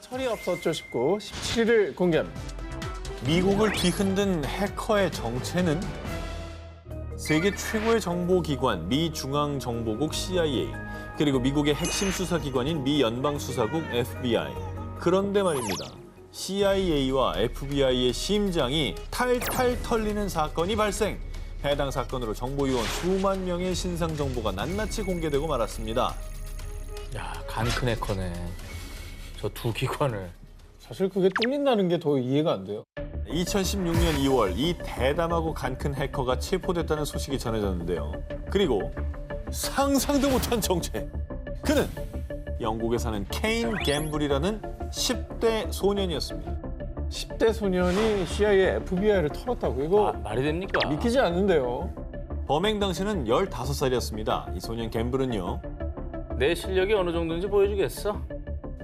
철이 없었죠 싶고 17일을 공개합니다. 미국을 뒤흔든 해커의 정체는 세계 최고의 정보기관 미 중앙정보국 CIA 그리고 미국의 핵심 수사기관인 미 연방수사국 FBI. 그런데 말입니다. CIA와 FBI의 심장이 탈탈 털리는 사건이 발생. 해당 사건으로 정보 요원 수만 명의 신상 정보가 낱낱이 공개되고 말았습니다. 야, 간큰 해커네. 저 두 기관을. 사실 그게 뚫린다는 게 더 이해가 안 돼요. 2016년 2월 이 대담하고 간큰 해커가 체포됐다는 소식이 전해졌는데요. 그리고 상상도 못한 정체. 그는 영국에 사는 케인 갬블이라는 10대 소년이었습니다. 10대 소년이 CIA, FBI를 털었다고 이거 말이 됩니까? 믿기지 않는데요. 범행 당시는 15살이었습니다. 이 소년 갬블은요. 내 실력이 어느 정도인지 보여주겠어?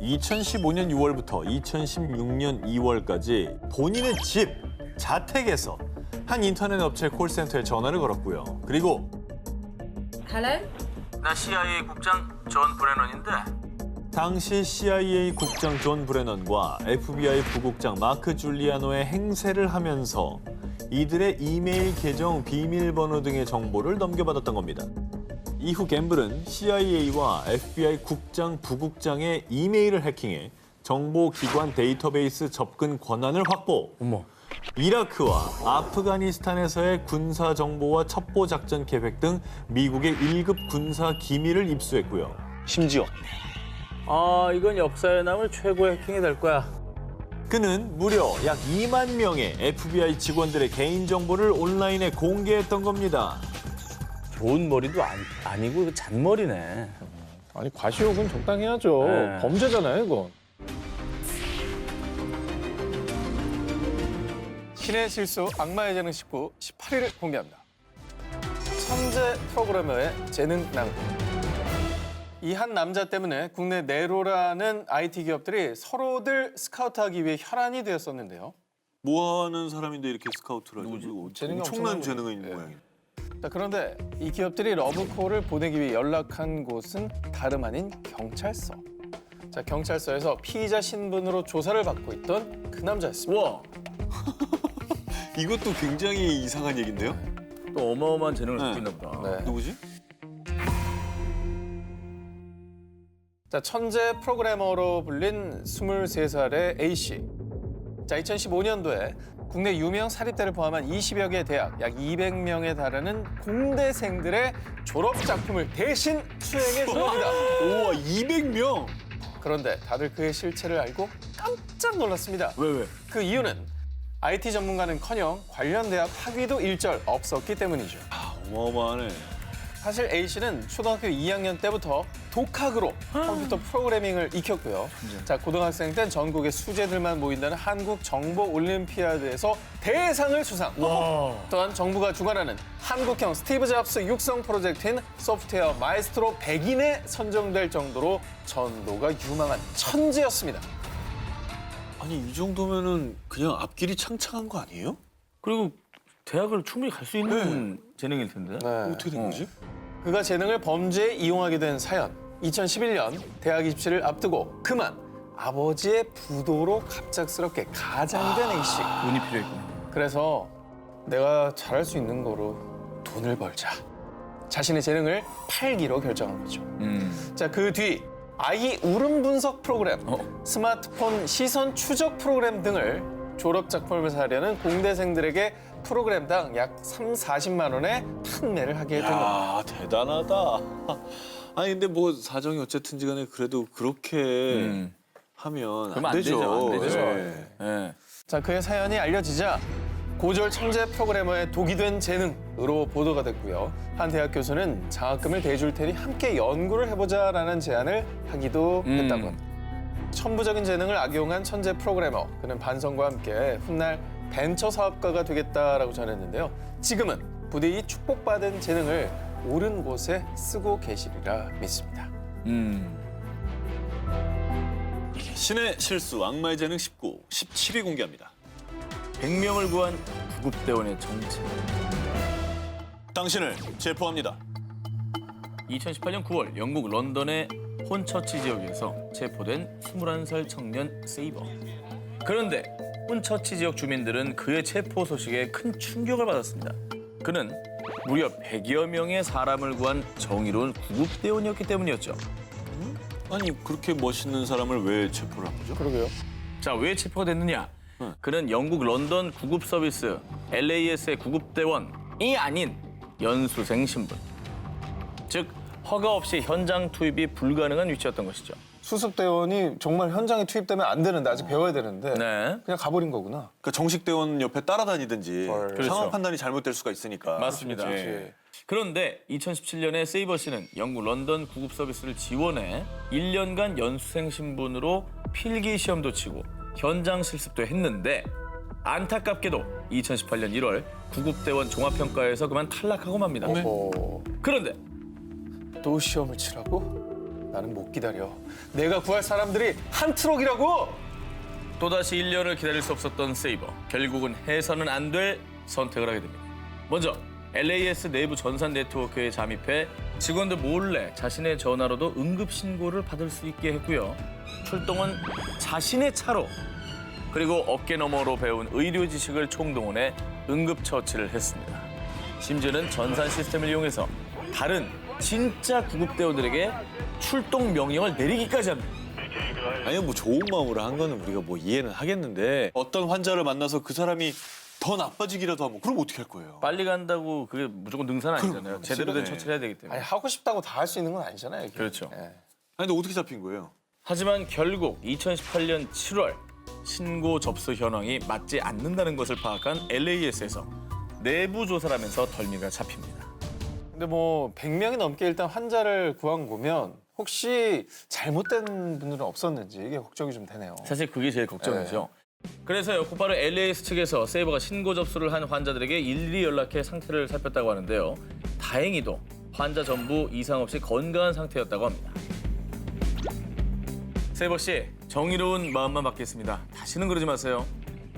2015년 6월부터 2016년 2월까지 본인의 집, 자택에서 한 인터넷 업체 콜센터에 전화를 걸었고요. 그리고 Hello? 나 CIA 국장 존 브레넌인데. 당시 CIA 국장 존 브레넌과 FBI 부국장 마크 줄리아노의 행세를 하면서 이들의 이메일 계정, 비밀번호 등의 정보를 넘겨받았던 겁니다. 이후 갬블은 CIA와 FBI 국장, 부국장의 이메일을 해킹해 정보기관 데이터베이스 접근 권한을 확보. 어머. 이라크와 아프가니스탄에서의 군사 정보와 첩보 작전 계획 등 미국의 1급 군사 기밀을 입수했고요. 심지어 아, 이건 역사에 남을 최고의 해킹이 될 거야. 그는 무려 약 2만 명의 FBI 직원들의 개인 정보를 온라인에 공개했던 겁니다. 좋은 머리도 아니고 잔머리네. 아니 과시욕은 적당해야죠. 네. 범죄잖아요, 이건. 신의 실수 악마의 재능 19, 18일을 공개합니다. 천재 프로그래머의 재능 낭비. 이 한 남자 때문에 국내 네로라는 IT 기업들이 서로들 스카우트하기 위해 혈안이 되었었는데요. 뭐 하는 사람인데 이렇게 스카우트를 하죠? 재능이 엄청난 엄청난 재능이 있는 거예요. 모양이에요. 자, 그런데 이 기업들이 러브콜을 보내기 위해 연락한 곳은 다름 아닌 경찰서. 자, 경찰서에서 피의자 신분으로 조사를 받고 있던 그 남자였습니다. 와, 이것도 굉장히 이상한 얘긴데요? 또 어마어마한 재능을 네. 갖고 있나 보다. 네. 누구지? 자, 천재 프로그래머로 불린 23살의 A씨. 자, 2015년도에 국내 유명 사립대를 포함한 20여 개 대학, 약 200명에 달하는 공대생들의 졸업 작품을 대신 수행해 준 겁니다. 우와, 200명! 그런데 다들 그의 실체를 알고 깜짝 놀랐습니다. 왜? 그 이유는 IT 전문가는커녕 관련 대학 학위도 일절 없었기 때문이죠. 어마어마하네. 사실 A씨는 초등학교 2학년 때부터 독학으로 컴퓨터 프로그래밍을 익혔고요. 자, 고등학생 땐 전국의 수재들만 모인다는 한국 정보 올림피아드에서 대상을 수상. 또한 정부가 주관하는 한국형 스티브 잡스 육성 프로젝트인 소프트웨어 마에스트로 100인에 선정될 정도로 전도가 유망한 천재였습니다. 아니, 이 정도면은 그냥 앞길이 창창한 거 아니에요? 그리고 대학을 충분히 갈 수 있는 재능일 텐데. 어떻게 된 거지? 그가 재능을 범죄에 이용하게 된 사연. 2011년 대학 입시를 앞두고 그만 아버지의 부도로 갑작스럽게 가장된 A씨. 돈이 필요했구나. 그래서 내가 잘할 수 있는 거로 돈을 벌자. 자신의 재능을 팔기로 결정한 거죠. 자, 그 뒤 아이 울음 분석 프로그램, 스마트폰 시선 추적 프로그램 등을 졸업 작품을 사려는 공대생들에게 프로그램당 약 40만 원에 판매를 하게 된 겁니다. 야, 대단하다. 아니, 근데 뭐 사정이 어쨌든지 간에 그래도 그렇게 하면 그러면 안 안 되죠. 되죠, 안 되죠. 예. 예. 자, 그의 사연이 알려지자 고졸 천재 프로그래머의 독이 된 재능으로 보도가 됐고요. 한 대학 교수는 장학금을 대줄 테니 함께 연구를 해보자라는 제안을 하기도 했다고 합니다. 천부적인 재능을 악용한 천재 프로그래머. 그는 반성과 함께 훗날 벤처 사업가가 되겠다라고 전했는데요. 지금은 부디 이 축복받은 재능을 옳은 곳에 쓰고 계시리라 믿습니다. 신의 실수, 악마의 재능 19, 17위 공개합니다. 100명을 구한 구급대원의 정체. 당신을 체포합니다. 2018년 9월 영국 런던의 혼처치 지역에서 체포된 21살 청년 세이버. 그런데 혼처치 지역 주민들은 그의 체포 소식에 큰 충격을 받았습니다. 그는 무려 100여 명의 사람을 구한 정의로운 구급대원이었기 때문이었죠. 아니 그렇게 멋있는 사람을 왜 체포를 한 거죠? 그러게요. 자, 왜 체포가 됐느냐? 그는 영국 런던 구급 서비스 LAS의 구급대원이 아닌 연수생 신분. 즉, 허가 없이 현장 투입이 불가능한 위치였던 것이죠. 수습대원이 정말 현장에 투입되면 안 되는데 아직 배워야 되는데 네. 그냥 가버린 거구나. 그러니까 정식 대원 옆에 따라다니든지 헐. 그렇죠. 상황 판단이 잘못될 수가 있으니까. 맞습니다. 예. 그런데 2017년에 세이버 씨는 영국 런던 구급 서비스를 지원해 1년간 연수생 신분으로 필기 시험도 치고 현장 실습도 했는데 안타깝게도 2018년 1월 구급대원 종합평가에서 그만 탈락하고 맙니다. 그런데 또 시험을 치라고? 나는 못 기다려. 내가 구할 사람들이 한 트럭이라고! 또다시 1년을 기다릴 수 없었던 세이버. 결국은 해서는 안 될 선택을 하게 됩니다. 먼저 LAS 내부 전산 네트워크에 잠입해 직원들 몰래 자신의 전화로도 응급 신고를 받을 수 있게 했고요. 출동은 자신의 차로 그리고 어깨 너머로 배운 의료 지식을 총동원해 응급 처치를 했습니다. 심지어는 전산 시스템을 이용해서 다른 진짜 구급대원들에게 출동 명령을 내리기까지 합니다. 아니 뭐 좋은 마음으로 한 거는 우리가 뭐 이해는 하겠는데 어떤 환자를 만나서 그 사람이 더 나빠지기라도 하면 그럼 어떻게 할 거예요? 빨리 간다고 그게 무조건 능사는 아니잖아요. 제대로 된 네. 처치를 해야 되기 때문에. 아니 하고 싶다고 다 할 수 있는 건 아니잖아요. 이게. 그렇죠. 예. 아니 근데 어떻게 잡힌 거예요? 하지만 결국 2018년 7월 신고 접수 현황이 맞지 않는다는 것을 파악한 LAS에서 내부 조사를 하면서 덜미가 잡힙니다. 근데 뭐 100명이 넘게 일단 환자를 구한 거면 혹시 잘못된 분들은 없었는지 이게 걱정이 좀 되네요. 사실 그게 제일 걱정이죠. 그래서요, 곧바로 LAS 측에서 세이버가 신고 접수를 한 환자들에게 일일이 연락해 상태를 살폈다고 하는데요. 다행히도 환자 전부 이상 없이 건강한 상태였다고 합니다. 세이버 씨, 정의로운 마음만 받겠습니다. 다시는 그러지 마세요.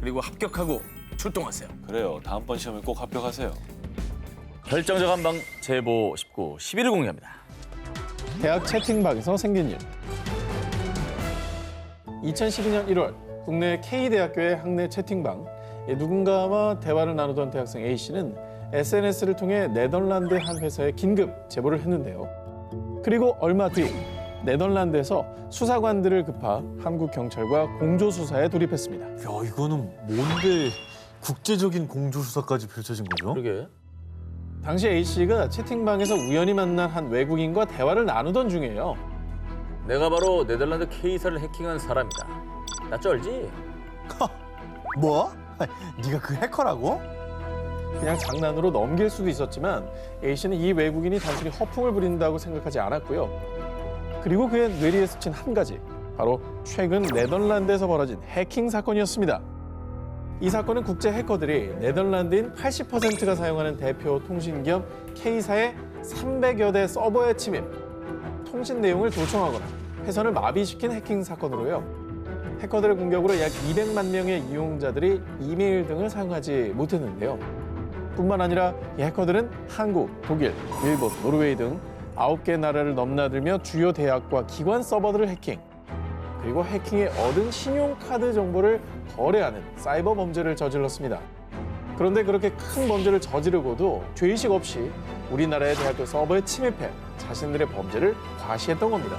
그리고 합격하고 출동하세요. 그래요. 다음번 시험에 꼭 합격하세요. 결정적 한방 제보 19, 11을 공개합니다. 대학 채팅방에서 생긴 일. 2012년 1월 국내 K대학교의 학내 채팅방 누군가와 대화를 나누던 대학생 A씨는 SNS를 통해 네덜란드 한 회사에 긴급 제보를 했는데요. 그리고 얼마 뒤 네덜란드에서 수사관들을 급파 한국 경찰과 공조 수사에 돌입했습니다. 야 이거는 뭔데 국제적인 공조 수사까지 펼쳐진 거죠? 그러게. 당시 A씨가 채팅방에서 우연히 만난 한 외국인과 대화를 나누던 중이에요. 내가 바로 네덜란드 K사를 해킹한 사람이다. 나 쩔지? 뭐? 네가 그 해커라고? 그냥 장난으로 넘길 수도 있었지만 A씨는 이 외국인이 단순히 허풍을 부린다고 생각하지 않았고요. 그리고 그의 뇌리에 스친 한 가지, 바로 최근 네덜란드에서 벌어진 해킹 사건이었습니다. 이 사건은 국제 해커들이 네덜란드인 80%가 사용하는 대표 통신기업 K사의 300여 대 서버에 침입, 통신 내용을 도청하거나 회선을 마비시킨 해킹 사건으로요. 해커들의 공격으로 약 200만 명의 이용자들이 이메일 등을 사용하지 못했는데요. 뿐만 아니라 이 해커들은 한국, 독일, 일본, 노르웨이 등 9개 나라를 넘나들며 주요 대학과 기관 서버들을 해킹, 그리고 해킹에 얻은 신용카드 정보를 거래하는 사이버 범죄를 저질렀습니다. 그런데 그렇게 큰 범죄를 저지르고도 죄의식 없이 우리나라의 대학교 서버에 침입해 자신들의 범죄를 과시했던 겁니다.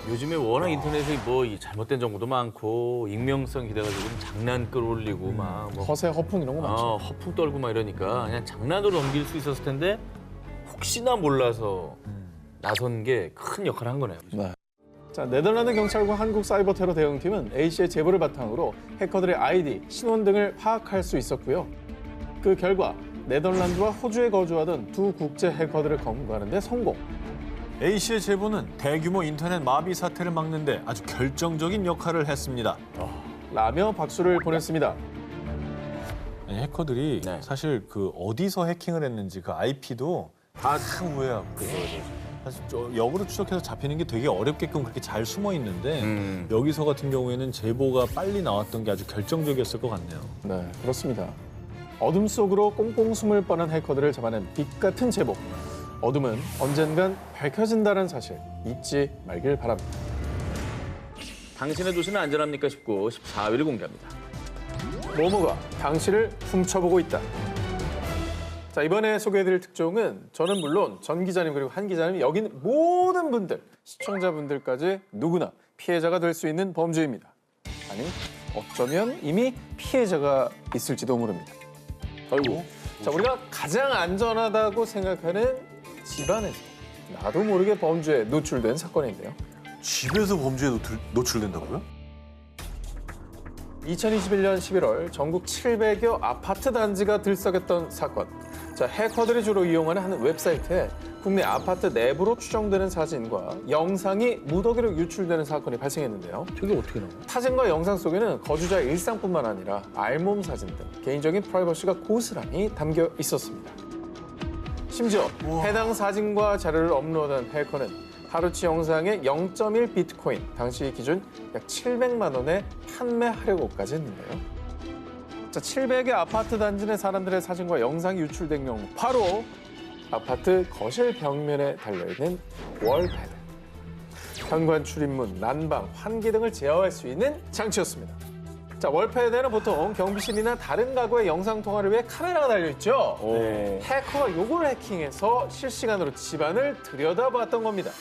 요즘에 워낙 인터넷에 뭐 이 잘못된 정보도 많고 익명성 기대가지고 장난 끌어올리고 막 뭐 허세, 허풍 이런 거 많죠. 허풍 떨고 막 이러니까 그냥 장난으로 넘길 수 있었을 텐데 혹시나 몰라서 나선 게 큰 역할을 한 거네요. 그죠? 자, 네덜란드 경찰과 한국 사이버 테러 대응팀은 A씨의 제보를 바탕으로 해커들의 아이디, 신원 등을 파악할 수 있었고요. 그 결과 네덜란드와 호주에 거주하던 두 국제 해커들을 검거하는 데 성공. A씨의 제보는 대규모 인터넷 마비 사태를 막는 데 아주 결정적인 역할을 했습니다. 라며 박수를 보냈습니다. 아니, 해커들이 네. 사실 그 어디서 해킹을 했는지 그 IP도 다 우회하고 사실 역으로 추적해서 잡히는 게 되게 어렵게끔 그렇게 잘 숨어 있는데 여기서 같은 경우에는 제보가 빨리 나왔던 게 아주 결정적이었을 것 같네요. 네, 그렇습니다. 어둠 속으로 꽁꽁 숨을 뻔한 해커들을 잡아낸 빛 같은 제보. 어둠은 언젠간 밝혀진다는 사실 잊지 말길 바랍니다. 당신의 도시는 안전합니까 싶고 14위를 공개합니다. 모모가 당신을 훔쳐보고 있다. 자, 이번에 소개해드릴 특종은 저는 물론 전 기자님 그리고 한 기자님 여기 있는 모든 분들, 시청자분들까지 누구나 피해자가 될 수 있는 범죄입니다. 아니, 어쩌면 이미 피해자가 있을지도 모릅니다. 아이고. 자, 우리가 가장 안전하다고 생각하는 집안에서 나도 모르게 범죄에 노출된 사건인데요. 집에서 범죄에 노출된다고요? 2021년 11월 전국 700여 아파트 단지가 들썩였던 사건. 자, 해커들이 주로 이용하는 한 웹사이트에 국내 아파트 내부로 추정되는 사진과 영상이 무더기로 유출되는 사건이 발생했는데요. 저게 어떻게 나와? 사진과 영상 속에는 거주자의 일상뿐만 아니라 알몸 사진 등 개인적인 프라이버시가 고스란히 담겨 있었습니다. 심지어 해당 사진과 자료를 업로드한 해커는 하루치 영상의 0.1 비트코인, 당시 기준 약 700만 원에 판매하려고까지 했는데요. 자, 700의 아파트 단지 내 사람들의 사진과 영상이 유출된 경우 바로 아파트 거실 벽면에 달려있는 월패드. 현관 출입문, 난방, 환기 등을 제어할 수 있는 장치였습니다. 자, 월패드에는 보통 경비실이나 다른 가구의 영상 통화를 위해 카메라가 달려있죠. 해커가 요걸 해킹해서 실시간으로 집안을 들여다봤던 겁니다.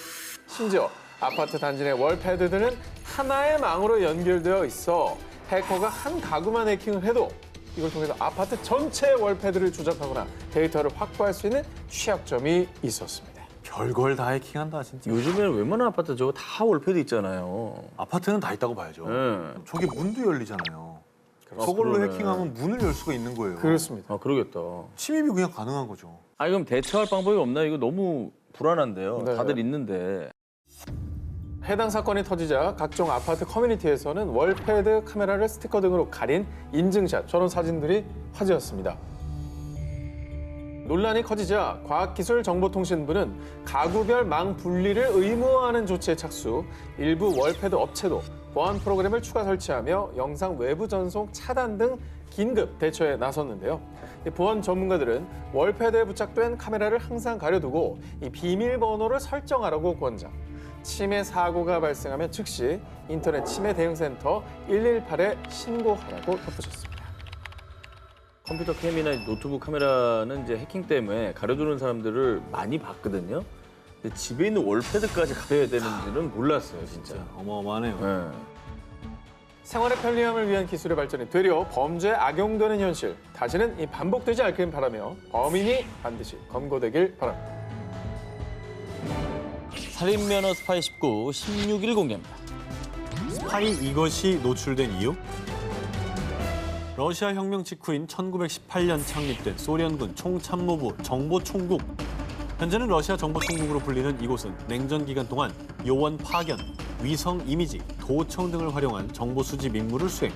심지어 아파트 단지 내 월패드들은 하나의 망으로 연결되어 있어 해커가 한 가구만 해킹을 해도 이걸 통해서 아파트 전체의 월패드를 조작하거나 데이터를 확보할 수 있는 취약점이 있었습니다. 별걸 다 해킹한다 진짜. 요즘에는 웬만한 아파트 저거 다 월패드 있잖아요. 아파트는 다 있다고 봐야죠. 네. 저게 문도 열리잖아요. 저걸로 그러네. 해킹하면 문을 열 수가 있는 거예요. 그렇습니다. 아, 그러겠다. 침입이 그냥 가능한 거죠. 아니, 그럼 대처할 방법이 없나? 이거 너무 불안한데요. 네. 다들 있는데. 해당 사건이 터지자 각종 아파트 커뮤니티에서는 월패드 카메라를 스티커 등으로 가린 인증샷, 저런 사진들이 화제였습니다. 논란이 커지자 과학기술정보통신부는 가구별 망 분리를 의무화하는 조치에 착수, 일부 월패드 업체도 보안 프로그램을 추가 설치하며 영상 외부 전송 차단 등 긴급 대처에 나섰는데요. 이 보안 전문가들은 월패드에 부착된 카메라를 항상 가려두고 이 비밀번호를 설정하라고 권장. 침해 사고가 발생하면 즉시 인터넷 침해 대응센터 118에 신고하라고 덧붙였습니다. 컴퓨터 캠이나 노트북 카메라는 이제 해킹 때문에 가려두는 사람들을 많이 봤거든요. 근데 집에 있는 월패드까지 가려야 되는지는 몰랐어요, 진짜. 어마어마하네요. 네. 생활의 편리함을 위한 기술의 발전이 되려 범죄에 악용되는 현실, 다시는 이 반복되지 않길 바라며 범인이 반드시 검거되길 바랍니다. 살인면허 스파이 19, 16일 공개합니다. 스파이 이것이 노출된 이유? 러시아 혁명 직후인 1918년 창립된 소련군 총참모부 정보총국. 현재는 러시아 정보총국으로 불리는 이곳은 냉전 기간 동안 요원 파견, 위성 이미지, 도청 등을 활용한 정보 수집 임무를 수행.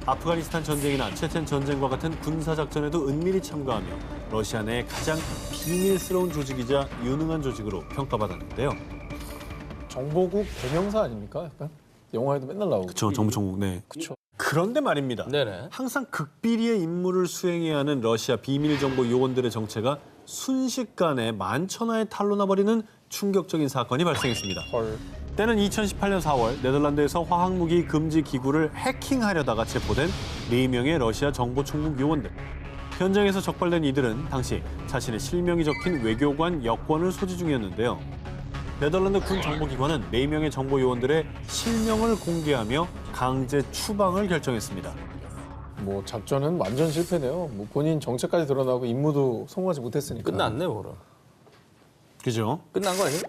아프가니스탄 전쟁이나 체첸 전쟁과 같은 군사작전에도 은밀히 참가하며 러시아 내의 가장 비밀스러운 조직이자 유능한 조직으로 평가받았는데요. 정보국 대명사 아닙니까? 약간 영화에도 맨날 나오고. 그렇죠, 정보총국. 네. 그렇죠. 그런데 말입니다. 네네. 항상 극비리의 임무를 수행해야 하는 러시아 비밀정보 요원들의 정체가 순식간에 만천하에 탄로나버리는 충격적인 사건이 발생했습니다. 헐. 때는 2018년 4월 네덜란드에서 화학무기 금지 기구를 해킹하려다가 체포된 4명의 러시아 정보총국 요원들. 현장에서 적발된 이들은 당시 자신의 실명이 적힌 외교관 여권을 소지 중이었는데요. 네덜란드 군 정보기관은 4명의 정보 요원들의 실명을 공개하며 강제 추방을 결정했습니다. 뭐 작전은 완전 실패네요. 뭐 본인 정체까지 드러나고 임무도 성공하지 못했으니까. 끝났네, 뭐라. 그죠? 끝난 거 아니에요?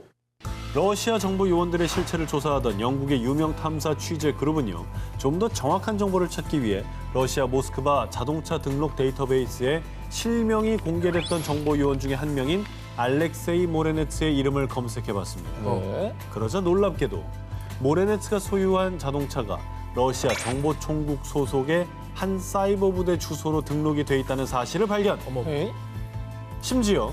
러시아 정보 요원들의 실체를 조사하던 영국의 유명 탐사 취재 그룹은요, 좀 더 정확한 정보를 찾기 위해 러시아 모스크바 자동차 등록 데이터베이스에 실명이 공개됐던 정보 요원 중에 한 명인 알렉세이 모레네츠의 이름을 검색해봤습니다. 네. 그러자 놀랍게도 모레네츠가 소유한 자동차가 러시아 정보총국 소속의 한 사이버 부대 주소로 등록이 돼 있다는 사실을 발견. 에이? 심지어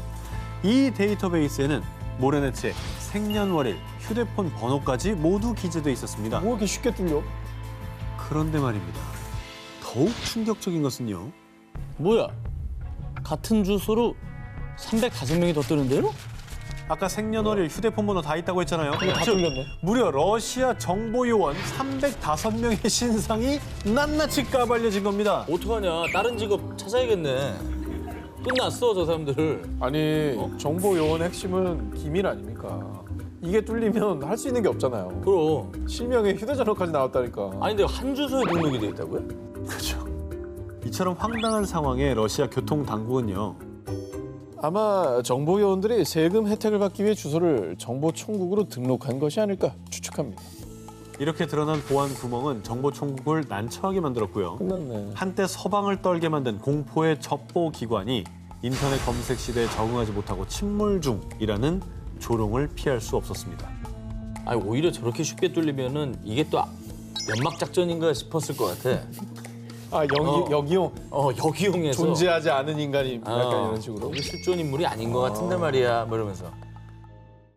이 데이터베이스에는 모레네츠의 생년월일, 휴대폰 번호까지 모두 기재돼 있었습니다. 뭐 이렇게 쉽게 뚫려? 그런데 말입니다. 더욱 충격적인 것은요. 뭐야? 같은 주소로 305명이 더 뜨는데요? 아까 생년월일, 휴대폰 번호 다 있다고 했잖아요. 다 즉, 뚫렸네. 무려 러시아 정보 요원 305명의 신상이 낱낱이 까발려진 겁니다. 어떡하냐? 다른 직업 찾아야겠네. 끝났어, 저 사람들. 아니 정보 요원 핵심은 기밀 아닙니까? 이게 뚫리면 할 수 있는 게 없잖아요. 그럼. 실명에 휴대전화까지 나왔다니까. 아니, 근데 한 주소에 등록이 돼 있다고요? 그렇죠. 이처럼 황당한 상황에 러시아 교통 당국은요. 아마 정보 요원들이 세금 혜택을 받기 위해 주소를 정보총국으로 등록한 것이 아닐까 추측합니다. 이렇게 드러난 보안 구멍은 정보총국을 난처하게 만들었고요. 끝났네. 한때 서방을 떨게 만든 공포의 첩보 기관이 인터넷 검색 시대에 적응하지 못하고 침몰 중이라는 조롱을 피할 수 없었습니다. 아니, 오히려 저렇게 쉽게 뚫리면은 이게 또 연막 작전인가 싶었을 것 같아. 아 여기용 여기용해서. 존재하지 않은 인간이 약간 어. 이런 식으로. 이게 실존 인물이 아닌 것 같은데 말이야. 뭐 이러면서.